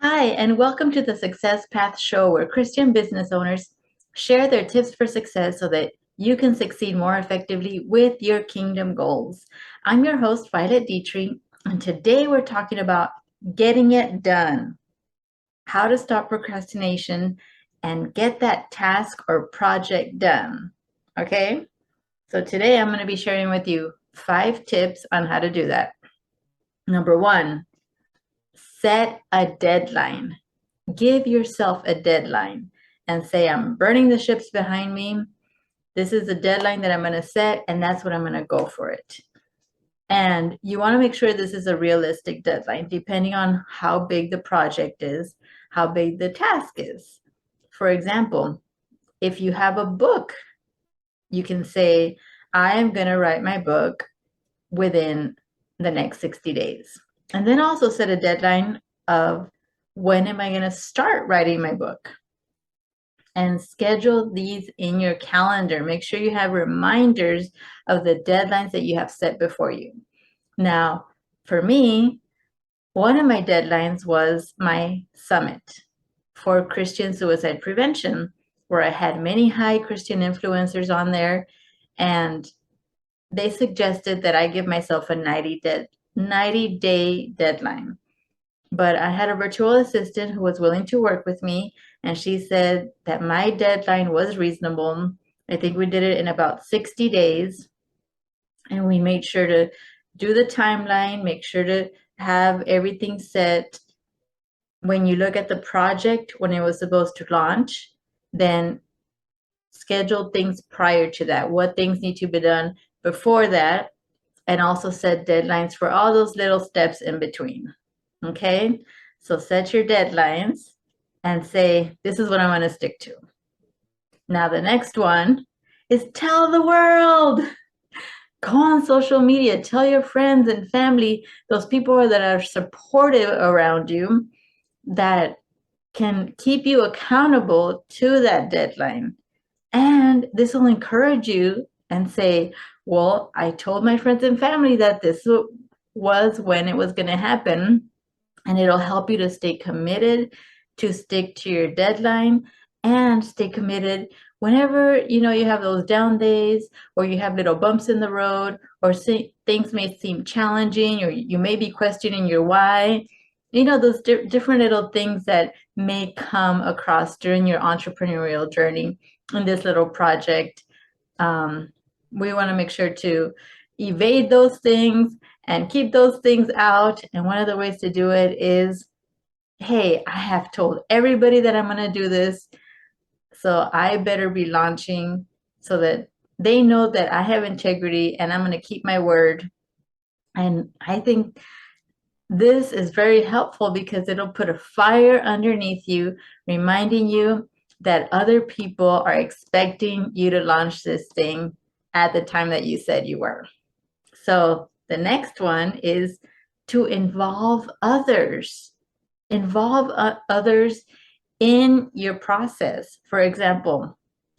Hi, and welcome to the SuccessPaTh Show, where Christian business owners share their tips for success so that you can succeed more effectively with your kingdom goals. I'm your host, Violet Detre, and today we're talking about getting it done, how to stop procrastination and get that task or project done. Okay, so today I'm going to be sharing with you 5 tips on how to do that. Number 1, set a deadline. Give yourself a deadline and say, I'm burning the ships behind me. This is the deadline that I'm going to set, and that's what I'm going to go for it. And you want to make sure this is a realistic deadline, depending on how big the project is, how big the task is. For example, if you have a book, you can say, I am going to write my book within the next 60 days. And then also set a deadline of when am I going to start writing my book? And schedule these in your calendar. Make sure you have reminders of the deadlines that you have set before you. Now, for me, one of my deadlines was my summit for Christian suicide prevention, where I had many high Christian influencers on there, and they suggested that I give myself a 90-day deadline. But I had a virtual assistant who was willing to work with me, and she said that my deadline was reasonable. I think we did it in about 60 days, and we made sure to do the timeline, make sure to have everything set. When you look at the project, when it was supposed to launch, then schedule things prior to that, what things need to be done before that, and also set deadlines for all those little steps in between. Okay, so set your deadlines and say, this is what I'm going to stick to. Now, the next one is tell the world. Go on social media, tell your friends and family, those people that are supportive around you, that can keep you accountable to that deadline. And this will encourage you and say, well, I told my friends and family that this was when it was going to happen. And it'll help you to stay committed, to stick to your deadline, and stay committed whenever you have those down days, or you have little bumps in the road, or things may seem challenging, or you may be questioning your why. Those different little things that may come across during your entrepreneurial journey in this little project. We want to make sure to evade those things and keep those things out. And one of the ways to do it is, hey, I have told everybody that I'm going to do this, so I better be launching so that they know that I have integrity and I'm going to keep my word. And I think this is very helpful because it'll put a fire underneath you, reminding you that other people are expecting you to launch this thing at the time that you said you were. So the next one is to involve others. Involve others in your process. For example,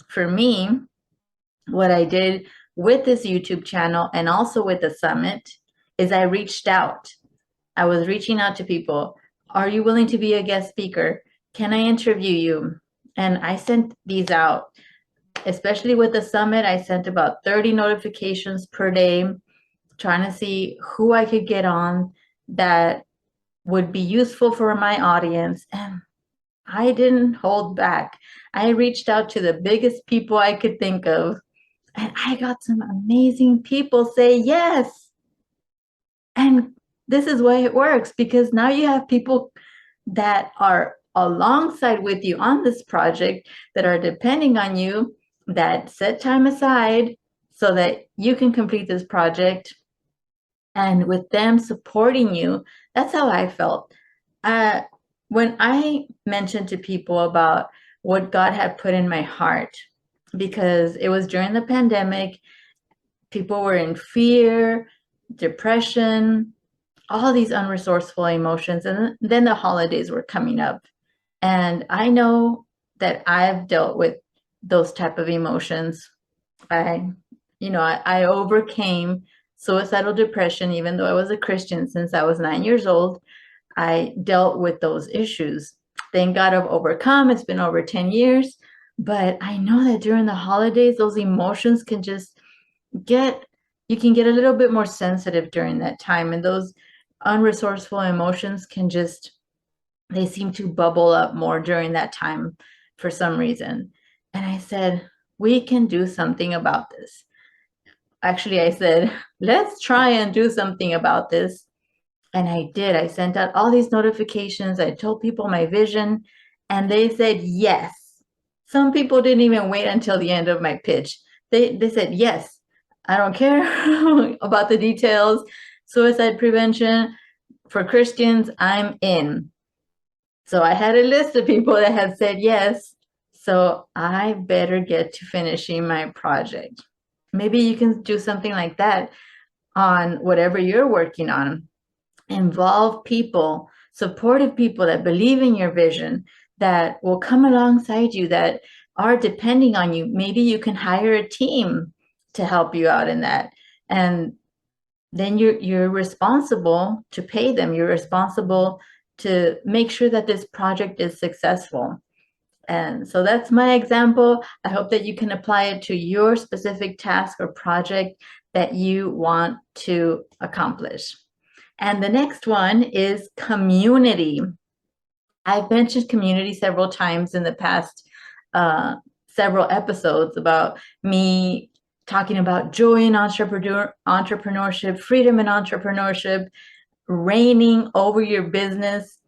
for me, what I did with this YouTube channel and also with the summit is I reached out. I was reaching out to people. Are you willing to be a guest speaker? Can I interview you? And I sent these out. Especially with the summit, I sent about 30 notifications per day, trying to see who I could get on that would be useful for my audience. And I didn't hold back. I reached out to the biggest people I could think of, and I got some amazing people say yes. And this is why it works, because now you have people that are alongside with you on this project, that are depending on you, that set time aside so that you can complete this project. And with them supporting you, that's how I felt. When I mentioned to people about what God had put in my heart, because it was during the pandemic, people were in fear, depression, all these unresourceful emotions, and then the holidays were coming up. And I know that I've dealt with those type of emotions. I overcame suicidal depression, even though I was a Christian since I was 9 years old. I dealt with those issues. Thank God I've overcome. It's been over 10 years, but I know that during the holidays, those emotions can just you can get a little bit more sensitive during that time, and those unresourceful emotions they seem to bubble up more during that time for some reason. And I said, we can do something about this. Actually, I said, let's try and do something about this. And I did. I sent out all these notifications. I told people my vision, and they said yes. Some people didn't even wait until the end of my pitch. They said yes. I don't care about the details. Suicide prevention for Christians, I'm in. So I had a list of people that had said yes. So I better get to finishing my project. Maybe you can do something like that on whatever you're working on. Involve people, supportive people that believe in your vision, that will come alongside you, that are depending on you. Maybe you can hire a team to help you out in that. And then you're responsible to pay them. You're responsible to make sure that this project is successful. And so that's my example. I hope that you can apply it to your specific task or project that you want to accomplish. And the next one is community. I've mentioned community several times in the past several episodes about me talking about joy in entrepreneurship, freedom in entrepreneurship, reigning over your business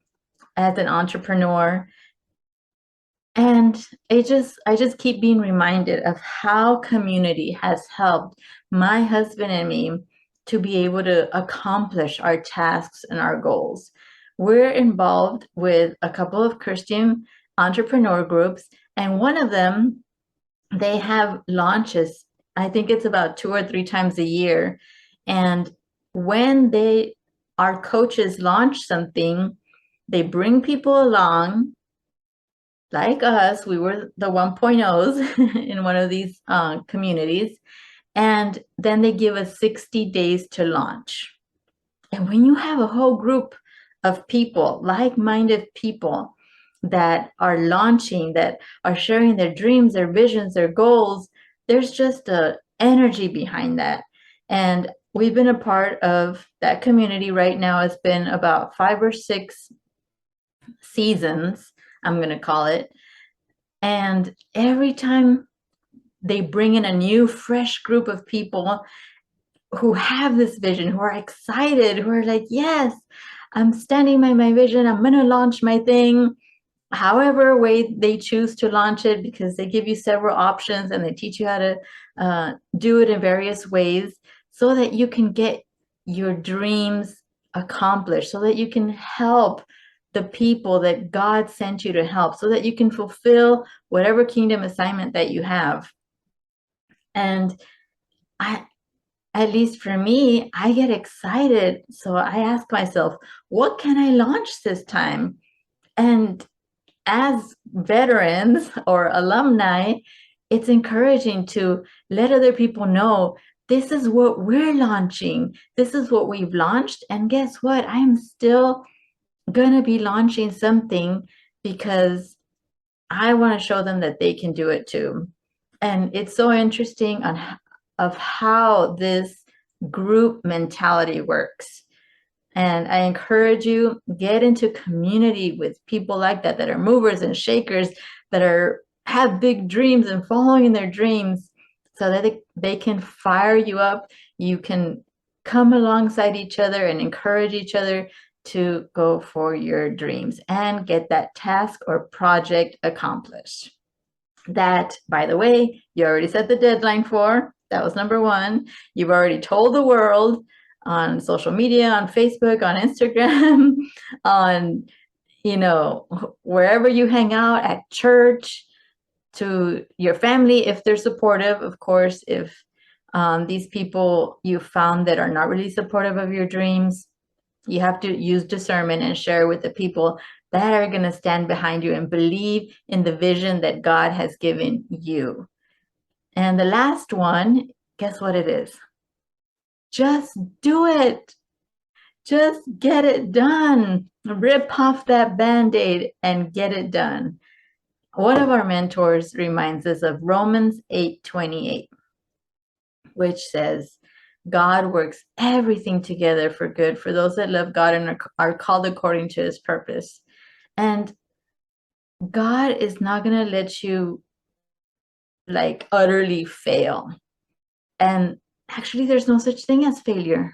as an entrepreneur. And I just keep being reminded of how community has helped my husband and me to be able to accomplish our tasks and our goals. We're involved with a couple of Christian entrepreneur groups, and one of them, they have launches. I think it's about 2 or 3 times a year. And when our coaches launch something, they bring people along like us. We were the 1.0s in one of these communities. And then they give us 60 days to launch. And when you have a whole group of people, like-minded people that are launching, that are sharing their dreams, their visions, their goals, there's just a energy behind that. And we've been a part of that community right now. It's been about 5 or 6 seasons, I'm going to call it. And every time they bring in a new, fresh group of people who have this vision, who are excited, who are like, yes, I'm standing by my vision. I'm going to launch my thing, however way they choose to launch it, because they give you several options and they teach you how to do it in various ways so that you can get your dreams accomplished, so that you can help the people that God sent you to help, so that you can fulfill whatever kingdom assignment that you have. And at least for me, I get excited. So I ask myself, what can I launch this time? And as veterans or alumni, it's encouraging to let other people know, this is what we're launching. This is what we've launched. And guess what? I'm still going to be launching something because I want to show them that they can do it too. And it's so interesting of how this group mentality works. And I encourage you, get into community with people like that, that are movers and shakers, that have big dreams and following their dreams, so that they can fire you up. You can come alongside each other and encourage each other to go for your dreams and get that task or project accomplished. That, by the way, you already set the deadline for. That was number 1. You've already told the world on social media, on Facebook, on Instagram, on, wherever you hang out, at church, to your family, if they're supportive. Of course, if these people you found that are not really supportive of your dreams, you have to use discernment and share with the people that are going to stand behind you and believe in the vision that God has given you. And the last one, guess what it is? Just do it. Just get it done. Rip off that Band-Aid and get it done. One of our mentors reminds us of Romans 8:28, which says, God works everything together for good for those that love God and are called according to his purpose. And God is not going to let you like utterly fail. And actually, there's no such thing as failure.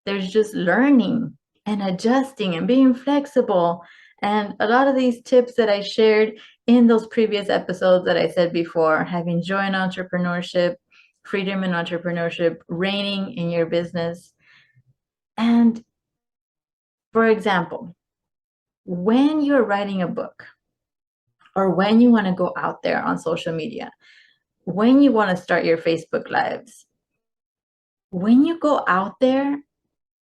There's just learning and adjusting and being flexible. And a lot of these tips that I shared in those previous episodes that I said before, having joy in entrepreneurship, freedom in entrepreneurship, reigning in your business. And for example, when you're writing a book or when you want to go out there on social media, when you want to start your Facebook lives, when you go out there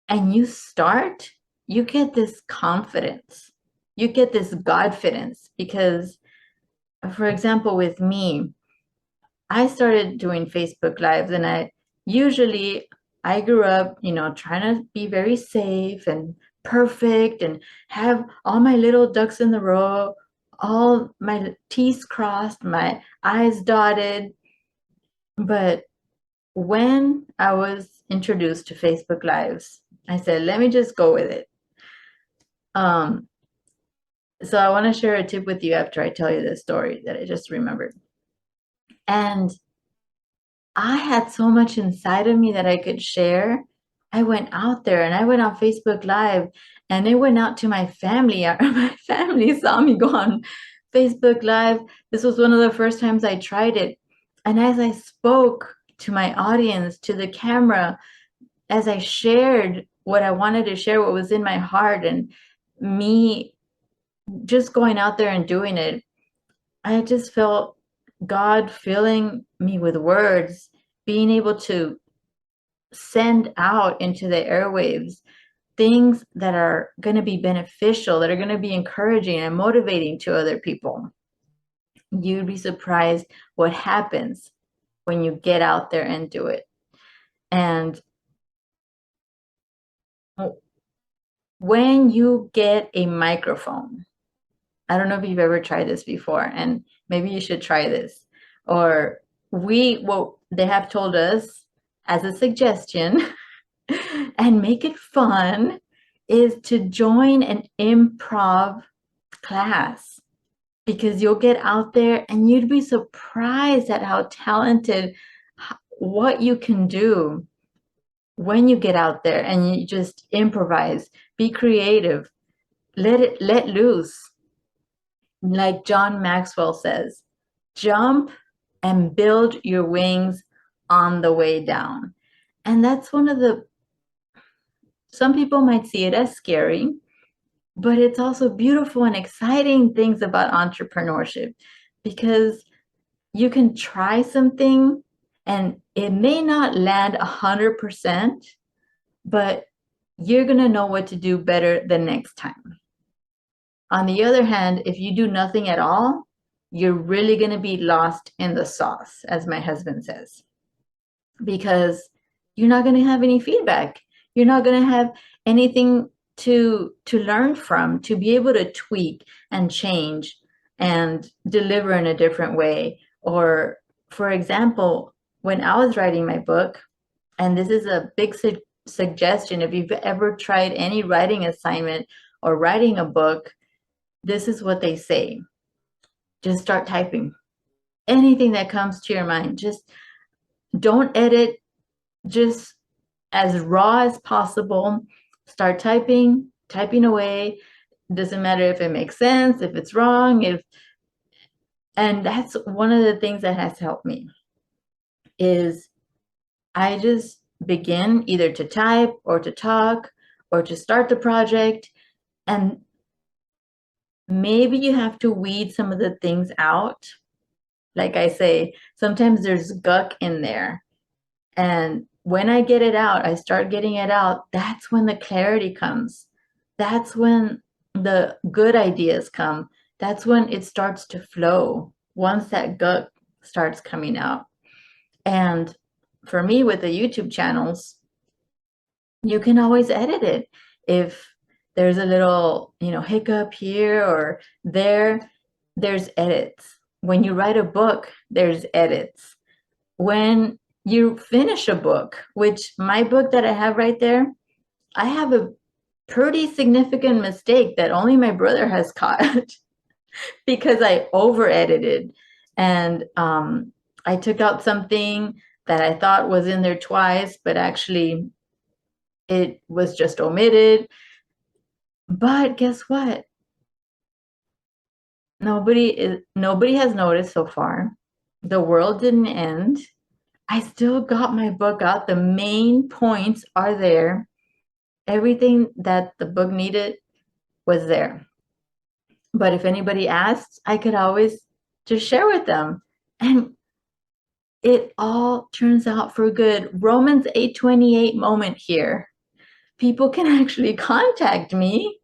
and you start, you get this confidence. You get this Godfidence because, for example, with me, I started doing Facebook lives and I grew up, trying to be very safe and perfect and have all my little ducks in the row, all my T's crossed, my I's dotted. But when I was introduced to Facebook lives, I said, let me just go with it. So I want to share a tip with you after I tell you this story that I just remembered. And I had so much inside of me that I could share. I went out there and I went on Facebook Live and it went out to my family. My family saw me go on Facebook Live. This was one of the first times I tried it. And as I spoke to my audience, to the camera, as I shared what I wanted to share, what was in my heart, and me just going out there and doing it, I just felt God filling me with words, being able to send out into the airwaves things that are going to be beneficial, that are going to be encouraging and motivating to other people. You'd be surprised what happens when you get out there and do it. And when you get a microphone, I don't know if you've ever tried this before, and maybe you should try this. Or what they have told us as a suggestion, and make it fun, is to join an improv class, because you'll get out there and you'd be surprised at how talented, what you can do when you get out there and you just improvise, be creative, let loose. Like John Maxwell says, jump and build your wings on the way down. And that's one of some people might see it as scary, but it's also beautiful and exciting things about entrepreneurship, because you can try something and it may not land 100%, but you're going to know what to do better the next time. On the other hand, if you do nothing at all, you're really going to be lost in the sauce, as my husband says, because you're not going to have any feedback. You're not going to have anything to learn from, to be able to tweak and change and deliver in a different way. Or, for example, when I was writing my book, and this is a big suggestion, if you've ever tried any writing assignment or writing a book, this is what they say. Just start typing. Anything that comes to your mind. Just don't edit. Just as raw as possible. Start typing away. Doesn't matter if it makes sense, if it's wrong, and that's one of the things that has helped me, is I just begin either to type or to talk or to start the project, and maybe you have to weed some of the things out. Like I say, sometimes there's guck in there. And when I get it out, I start getting it out, that's when the clarity comes. That's when the good ideas come. That's when it starts to flow, once that guck starts coming out. And for me, with the YouTube channels, you can always edit it. If there's a little, hiccup here or there, there's edits. When you write a book, there's edits. When you finish a book, which my book that I have right there, I have a pretty significant mistake that only my brother has caught because I over edited, and I took out something that I thought was in there twice, but actually it was just omitted. But guess what? Nobody has noticed so far. The world didn't end. I still got my book out. The main points are there. Everything that the book needed was there. But if anybody asks, I could always just share with them. And it all turns out for good. Romans 8:28 moment here. People can actually contact me,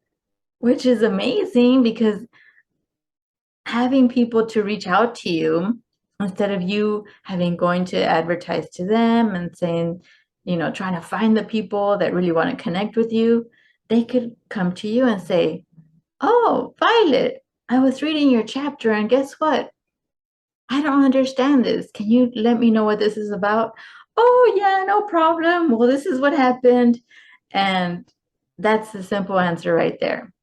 which is amazing, because having people to reach out to you instead of you going to advertise to them and saying, trying to find the people that really want to connect with you, they could come to you and say, "Oh, Violet, I was reading your chapter and guess what? I don't understand this. Can you let me know what this is about?" "Oh, yeah, no problem. Well, this is what happened." And that's the simple answer right there.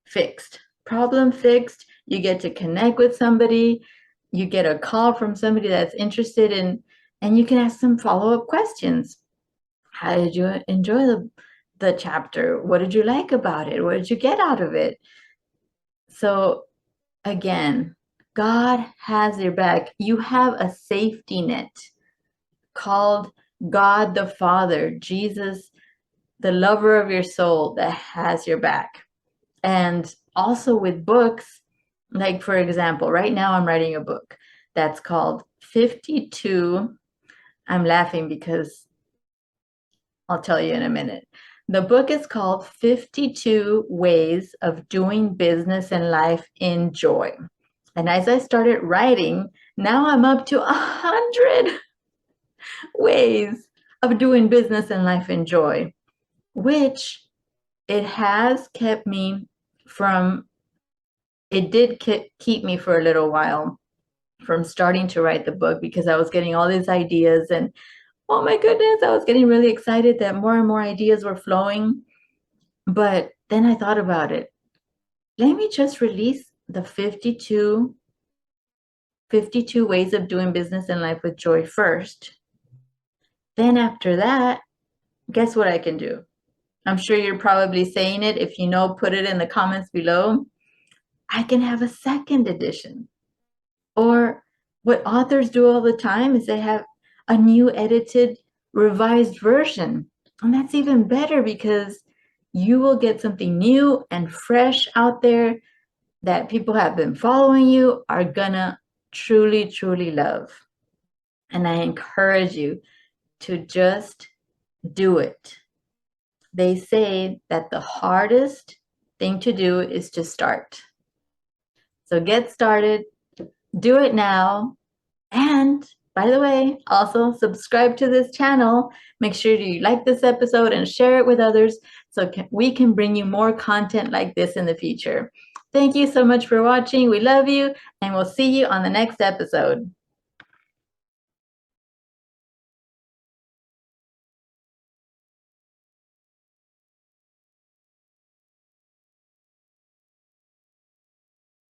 Fixed. Problem fixed. You get to connect with somebody. You get a call from somebody that's interested in, and you can ask some follow-up questions. How did you enjoy the chapter? What did you like about it? What did you get out of it? So again, God has your back. You have a safety net called God the Father, Jesus, the lover of your soul, that has your back. And also with books, like for example, right now I'm writing a book that's called 52. I'm laughing because I'll tell you in a minute. The book is called 52 Ways of Doing Business and Life in Joy. And as I started writing, now I'm up to 100 ways of doing business and life in joy, which it has kept me from, it did keep me for a little while from starting to write the book, because I was getting all these ideas and oh my goodness, I was getting really excited that more and more ideas were flowing. But then I thought about it. Let me just release the 52 ways of doing business and life with joy first. Then after that, guess what I can do? I'm sure you're probably saying it. If you know, put it in the comments below. I can have a second edition. Or what authors do all the time is they have a new edited, revised version. And that's even better, because you will get something new and fresh out there that people have been following you are gonna truly, truly love. And I encourage you to just do it. They say that the hardest thing to do is to start. So get started, do it now. And by the way, also subscribe to this channel. Make sure you like this episode and share it with others so we can bring you more content like this in the future. Thank you so much for watching. We love you, and we'll see you on the next episode.